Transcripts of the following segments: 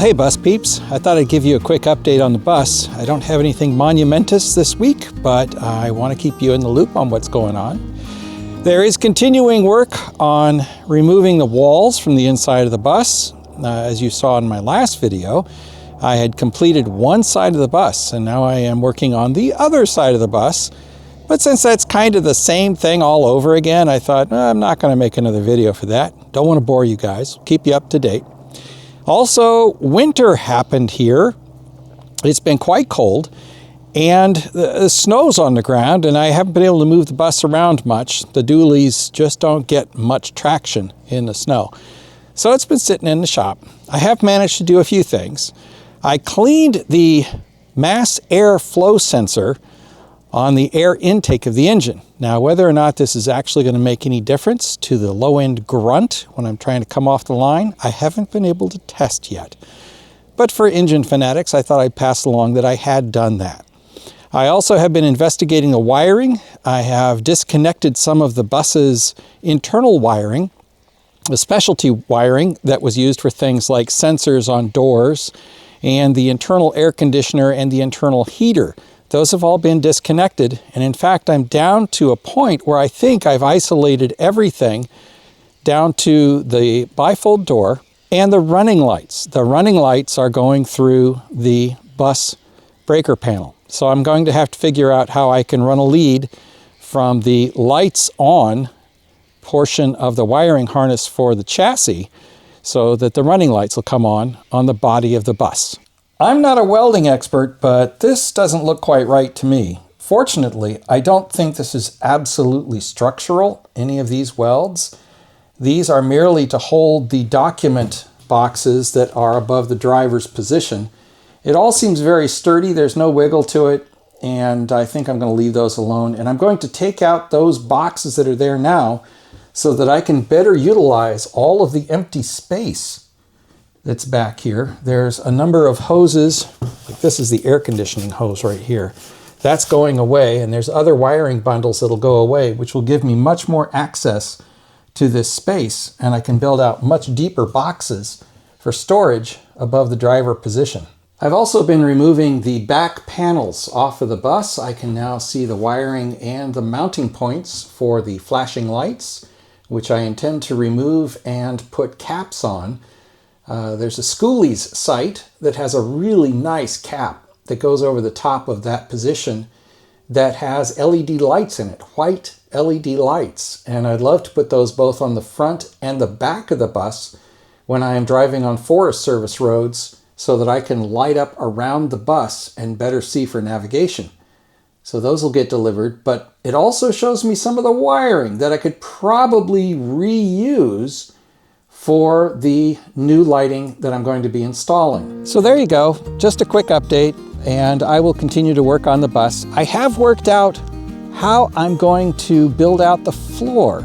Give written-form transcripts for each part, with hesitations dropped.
hey bus peeps, I thought I'd give you a quick update on the bus. I don't have anything monumentous this week, but I want to keep you in the loop on what's going on. There is continuing work on removing the walls from the inside of the bus. As you saw in my last video, I had completed one side of the bus, and now I am working on the other side of the bus. But since that's kind of the same thing all over again, I thought, I'm not going to make another video for that. Don't want to bore you guys, keep you up to date. Also, winter happened here. It's been quite cold, and the snow's on the ground, and I haven't been able to move the bus around much. The dualies just don't get much traction in the snow. So it's been sitting in the shop. I have managed to do a few things. I cleaned the mass air flow sensor on the air intake of the engine. Now, whether or not this is actually going to make any difference to the low-end grunt when I'm trying to come off the line, I haven't been able to test yet. But for engine fanatics, I thought I'd pass along that I had done that. I also have been investigating the wiring. I have disconnected some of the bus's internal wiring, the specialty wiring that was used for things like sensors on doors and the internal air conditioner and the internal heater. Those have all been disconnected, and in fact, I'm down to a point where I think I've isolated everything down to the bifold door and the running lights. The running lights are going through the bus breaker panel. So I'm going to have to figure out how I can run a lead from the lights on portion of the wiring harness for the chassis so that the running lights will come on the body of the bus. I'm not a welding expert, but this doesn't look quite right to me. Fortunately, I don't think this is absolutely structural, any of these welds. These are merely to hold the document boxes that are above the driver's position. It all seems very sturdy, there's no wiggle to it, and I think I'm going to leave those alone. And I'm going to take out those boxes that are there now so that I can better utilize all of the empty space that's back here. There's a number of hoses, like this is the air conditioning hose right here. That's going away, and there's other wiring bundles that'll go away, which will give me much more access to this space, and I can build out much deeper boxes for storage above the driver position. I've also been removing the back panels off of the bus. I can now see the wiring and the mounting points for the flashing lights, which I intend to remove and put caps on. There's a Schoolies site that has a really nice cap that goes over the top of that position that has LED lights in it, white LED lights. And I'd love to put those both on the front and the back of the bus when I am driving on Forest Service roads so that I can light up around the bus and better see for navigation. So those will get delivered, but it also shows me some of the wiring that I could probably reuse for the new lighting that I'm going to be installing. So there you go, just a quick update, and I will continue to work on the bus. I have worked out how I'm going to build out the floor.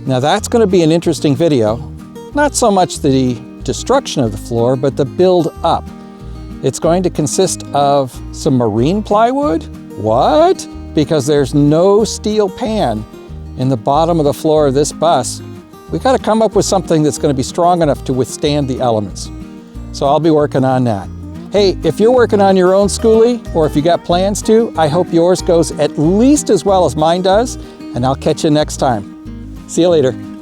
Now that's going to be an interesting video. Not so much the destruction of the floor, but the build up. It's going to consist of some marine plywood. What? Because there's no steel pan in the bottom of the floor of this bus. We got to come up with something that's going to be strong enough to withstand the elements. So I'll be working on that. Hey, if you're working on your own schoolie, or if you got plans to, I hope yours goes at least as well as mine does, and I'll catch you next time. See you later.